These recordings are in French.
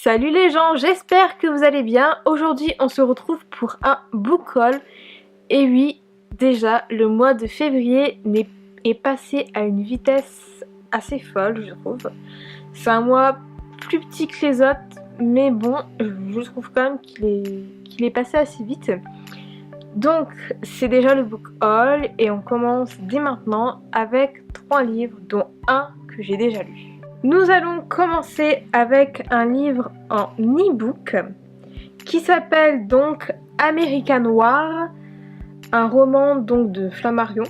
Salut les gens, j'espère que vous allez bien. Aujourd'hui on se retrouve pour un book haul. Et oui, déjà le mois de février est passé à une vitesse assez folle, je trouve. C'est un mois plus petit que les autres, mais bon, je trouve quand même qu'il est passé assez vite. Donc c'est déjà le book haul et on commence dès maintenant avec 3 livres dont un que j'ai déjà lu. Nous allons commencer avec un livre en e-book qui s'appelle donc American Noir, un roman donc de Flammarion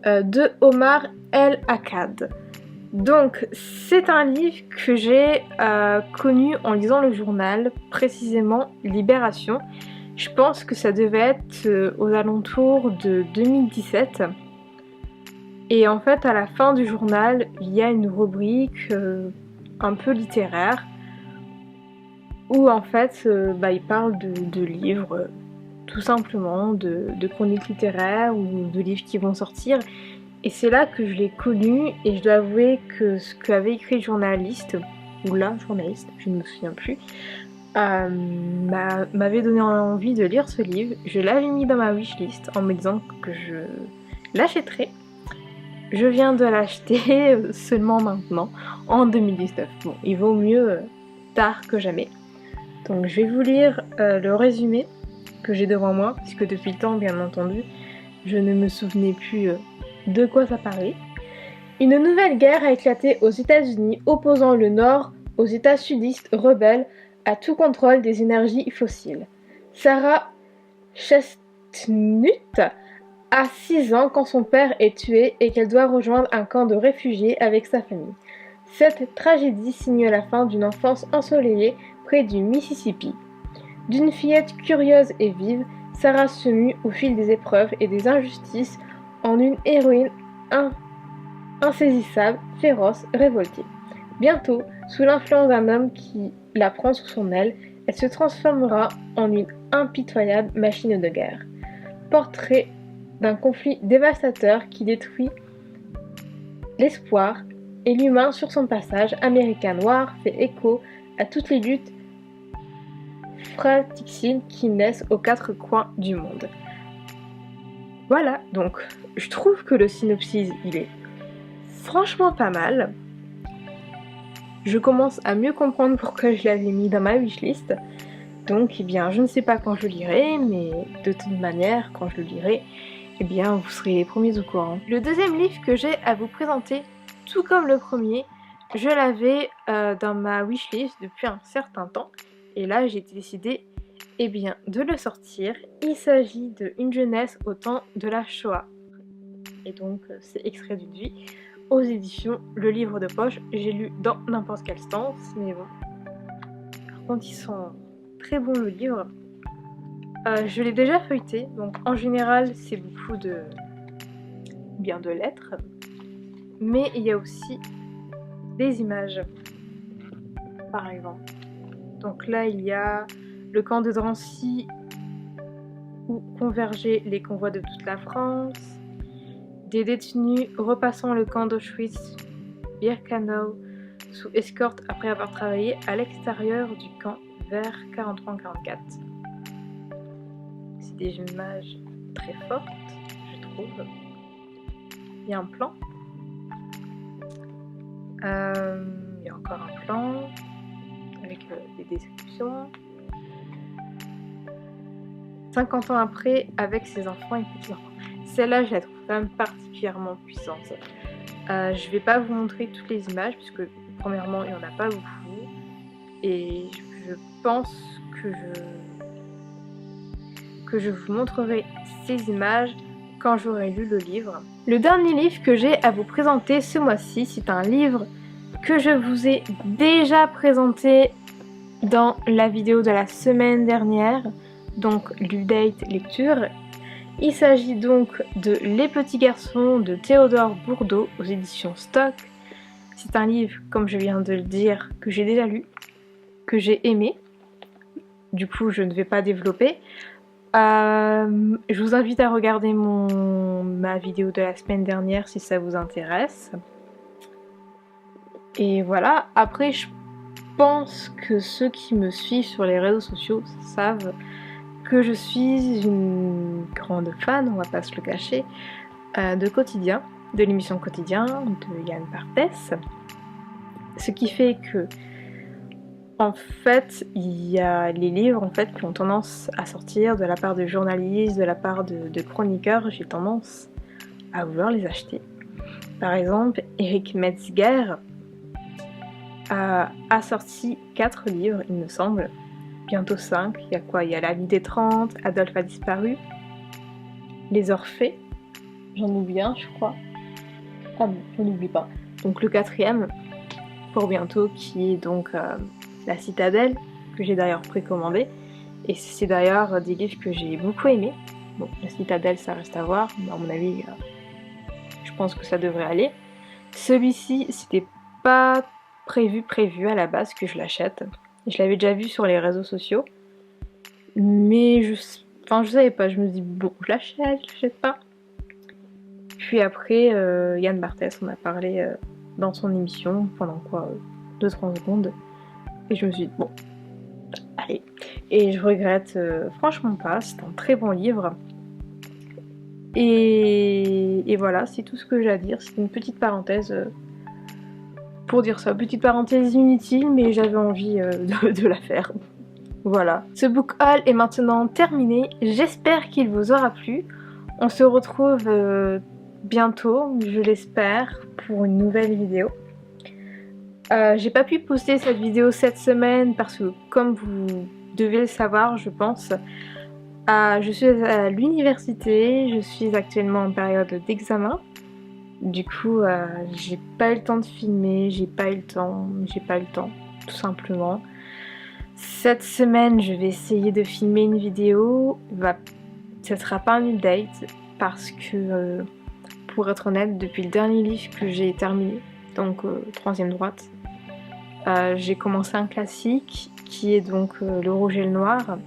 de Omar El Akkad. Donc c'est un livre que j'ai connu en lisant le journal, précisément Libération. Je pense que ça devait être aux alentours de 2017. Et en fait, à la fin du journal, il y a une rubrique un peu littéraire où en fait, il parle de livres, tout simplement, de chroniques littéraires ou de livres qui vont sortir. Et c'est là que je l'ai connu et je dois avouer que ce qu'avait écrit le journaliste, ou la journaliste, je ne me souviens plus, m'avait donné envie de lire ce livre. Je l'avais mis dans ma wishlist en me disant que je l'achèterais. Je viens de l'acheter seulement maintenant, en 2019. Bon, il vaut mieux tard que jamais. Donc je vais vous lire le résumé que j'ai devant moi, puisque depuis le temps, bien entendu, je ne me souvenais plus de quoi ça parlait. Une nouvelle guerre a éclaté aux États-Unis, opposant le Nord aux États sudistes rebelles à tout contrôle des énergies fossiles. Sarah Chestnut a 6 ans quand son père est tué et qu'elle doit rejoindre un camp de réfugiés avec sa famille. Cette tragédie signe la fin d'une enfance ensoleillée près du Mississippi. D'une fillette curieuse et vive, Sarah se mue au fil des épreuves et des injustices en une héroïne insaisissable, féroce, révoltée. Bientôt, sous l'influence d'un homme qui la prend sous son aile, elle se transformera en une impitoyable machine de guerre. Portrait d'un conflit dévastateur qui détruit l'espoir et l'humain sur son passage, American Noir fait écho à toutes les luttes fratricides qui naissent aux 4 coins du monde. Voilà, donc je trouve que le synopsis il est franchement pas mal. Je commence à mieux comprendre pourquoi je l'avais mis dans ma wishlist. Donc eh bien je ne sais pas quand je le lirai, mais de toute manière quand je le lirai, eh bien vous serez les premiers au courant. Le deuxième livre que j'ai à vous présenter, tout comme le premier, je l'avais dans ma wishlist depuis un certain temps. Et là j'ai décidé de le sortir. Il s'agit de Une jeunesse au temps de la Shoah. Et donc c'est extrait d'une vie aux éditions Le Livre de Poche. J'ai lu dans n'importe quel sens, mais bon. Par contre ils sont très bons le livre. Je l'ai déjà feuilleté, donc en général c'est beaucoup de lettres, mais il y a aussi des images, par exemple. Donc là il y a le camp de Drancy où convergeaient les convois de toute la France, des détenus repassant le camp d'Auschwitz-Birkenau sous escorte après avoir travaillé à l'extérieur du camp vers 43-44. C'est des images très fortes, je trouve. Il y a un plan. Il y a encore un plan avec des descriptions. 50 ans après, avec ses enfants et petits-enfants. Celle-là, je la trouve quand même particulièrement puissante. Je vais pas vous montrer toutes les images, puisque premièrement, il n'y en a pas beaucoup. Et je pense que je vous montrerai ces images quand j'aurai lu le livre. Le dernier livre que j'ai à vous présenter ce mois-ci, c'est un livre que je vous ai déjà présenté dans la vidéo de la semaine dernière, donc Ludate Lecture. Il s'agit donc de Les Petits Garçons de Théodore Bourdeau aux éditions Stock. C'est un livre, comme je viens de le dire, que j'ai déjà lu, que j'ai aimé. Du coup, je ne vais pas développer. Je vous invite à regarder ma vidéo de la semaine dernière si ça vous intéresse. Et voilà, après pense que ceux qui me suivent sur les réseaux sociaux savent que je suis une grande fan, on va pas se le cacher, de Quotidien, de l'émission Quotidien de Yann Barthès. Ce qui fait que, en fait, il y a les livres en fait, qui ont tendance à sortir de la part de journalistes, de la part de chroniqueurs, j'ai tendance à vouloir les acheter. Par exemple, Eric Metzger a sorti 4 livres, il me semble, bientôt 5. Il y a quoi? Il y a La vie des 30, Adolphe a disparu, Les Orphées, j'en oublie un je crois. Ah bon, j'en oublie pas. Donc le 4e, pour bientôt, qui est donc La Citadelle, que j'ai d'ailleurs précommandé. Et c'est d'ailleurs des livres que j'ai beaucoup aimés. Bon, La Citadelle, ça reste à voir, mais à mon avis, je pense que ça devrait aller. Celui-ci, c'était pas prévu à la base que je l'achète. Je l'avais déjà vu sur les réseaux sociaux. Mais je savais pas, je me dis bon, je l'achète pas. Puis après, Yann Barthès en a parlé dans son émission pendant quoi 2-3 secondes. Et je me suis dit bon, allez. Et je regrette franchement pas, c'est un très bon livre. Et voilà, c'est tout ce que j'ai à dire. C'est une petite parenthèse pour dire ça. Petite parenthèse inutile, mais j'avais envie de la faire. Voilà. Ce book haul est maintenant terminé. J'espère qu'il vous aura plu. On se retrouve bientôt, je l'espère, pour une nouvelle vidéo. J'ai pas pu poster cette vidéo cette semaine parce que, comme vous devez le savoir, je pense, je suis à l'université, je suis actuellement en période d'examen. Du coup, j'ai pas eu le temps de filmer, j'ai pas eu le temps, tout simplement. Cette semaine, je vais essayer de filmer une vidéo. Ce sera pas un update parce que, pour être honnête, depuis le dernier livre que j'ai terminé, donc 3e droite, j'ai commencé un classique qui est donc Le Rouge et le Noir.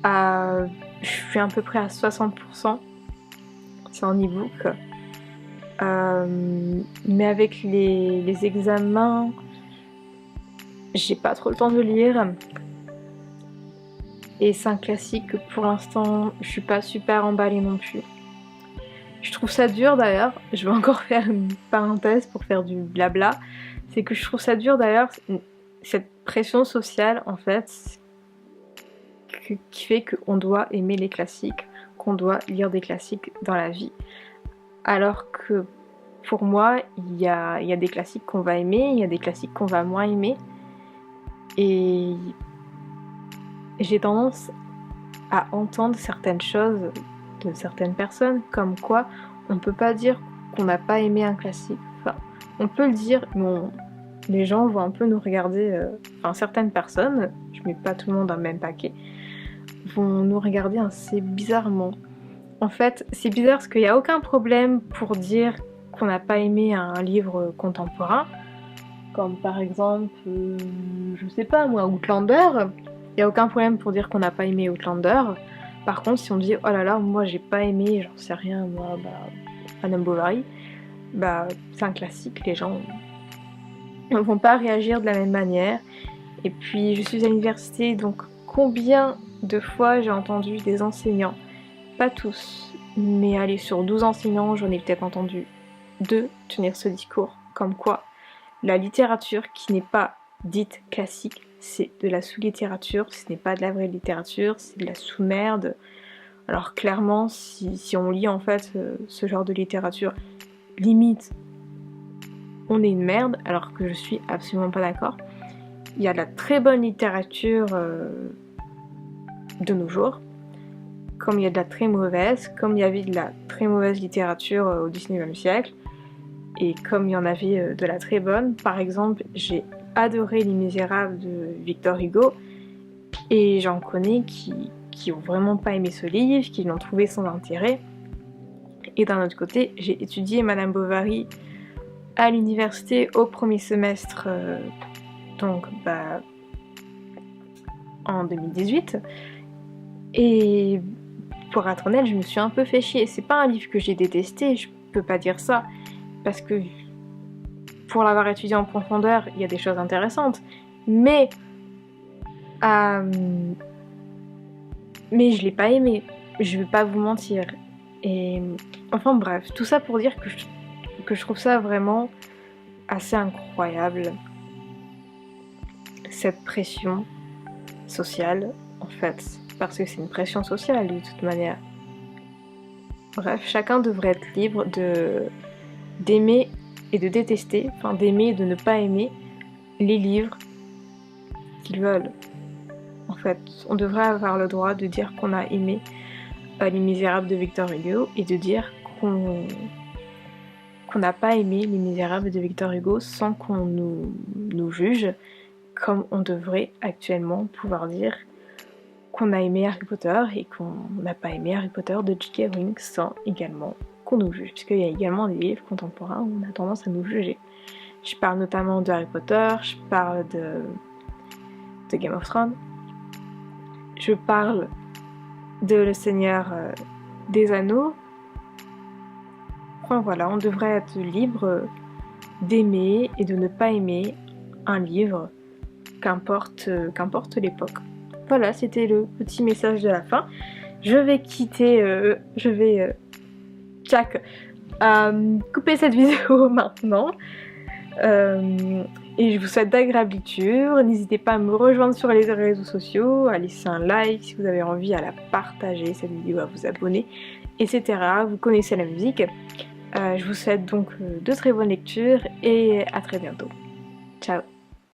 Je suis à peu près à 60%, c'est en e-book. Mais avec les examens, j'ai pas trop le temps de lire. Et c'est un classique que pour l'instant, je suis pas super emballée non plus. Je trouve ça dur d'ailleurs, je vais encore faire une parenthèse pour faire du blabla. C'est que je trouve ça dur d'ailleurs, cette pression sociale en fait, qui fait qu'on doit aimer les classiques, qu'on doit lire des classiques dans la vie. Alors que pour moi, il y a des classiques qu'on va aimer, il y a des classiques qu'on va moins aimer. Et j'ai tendance à entendre certaines choses de certaines personnes, comme quoi on peut pas dire qu'on n'a pas aimé un classique. Enfin, on peut le dire, mais les gens vont un peu nous regarder, certaines personnes, je mets pas tout le monde dans le même paquet, vont nous regarder assez bizarrement. En fait, c'est bizarre parce qu'il n'y a aucun problème pour dire qu'on n'a pas aimé un livre contemporain, comme par exemple, je sais pas moi, Outlander. Il n'y a aucun problème pour dire qu'on n'a pas aimé Outlander. Par contre, si on dit oh là là, moi j'ai pas aimé, j'en sais rien, moi, Madame Bovary, c'est un classique, les gens ne vont pas réagir de la même manière. Et puis, je suis à l'université, donc combien de fois j'ai entendu des enseignants, pas tous, mais allez, sur 12 enseignants, j'en ai peut-être entendu 2 tenir ce discours, comme quoi la littérature qui n'est pas dite classique, c'est de la sous-littérature, ce n'est pas de la vraie littérature, c'est de la sous-merde. Alors clairement, si on lit en fait ce genre de littérature, limite, on est une merde, alors que je suis absolument pas d'accord. Il y a de la très bonne littérature de nos jours, comme il y a de la très mauvaise, comme il y avait de la très mauvaise littérature au 19e siècle, et comme il y en avait de la très bonne. Par exemple, j'ai adoré Les Misérables de Victor Hugo, et j'en connais qui ont vraiment pas aimé ce livre, qui l'ont trouvé sans intérêt. Et d'un autre côté, j'ai étudié Madame Bovary à l'université au premier semestre, en 2018. Et pour être honnête, je me suis un peu fait chier. C'est pas un livre que j'ai détesté, je peux pas dire ça, parce que pour l'avoir étudié en profondeur, il y a des choses intéressantes, mais je l'ai pas aimé, je vais pas vous mentir. Et enfin bref, tout ça pour dire que je trouve ça vraiment assez incroyable, cette pression sociale en fait, parce que c'est une pression sociale de toute manière. Bref, chacun devrait être libre d'aimer et de détester, enfin d'aimer et de ne pas aimer les livres qu'ils veulent. En fait, on devrait avoir le droit de dire qu'on a aimé Les Misérables de Victor Hugo et de dire qu'on n'a pas aimé Les Misérables de Victor Hugo sans qu'on nous juge, comme on devrait actuellement pouvoir dire qu'on a aimé Harry Potter et qu'on n'a pas aimé Harry Potter de J.K. Rowling sans également qu'on nous juge, puisqu'il y a également des livres contemporains où on a tendance à nous juger. Je parle notamment de Harry Potter, je parle de Game of Thrones, je parle de Le Seigneur des Anneaux. Enfin voilà, on devrait être libre d'aimer et de ne pas aimer un livre, qu'importe l'époque. Voilà, c'était le petit message de la fin. Je vais quitter, couper cette vidéo maintenant. Et je vous souhaite d'agréables lectures. N'hésitez pas à me rejoindre sur les réseaux sociaux, à laisser un like si vous avez envie, à la partager cette vidéo, à vous abonner, etc. Vous connaissez la musique. Je vous souhaite donc de très bonnes lectures et à très bientôt. Ciao!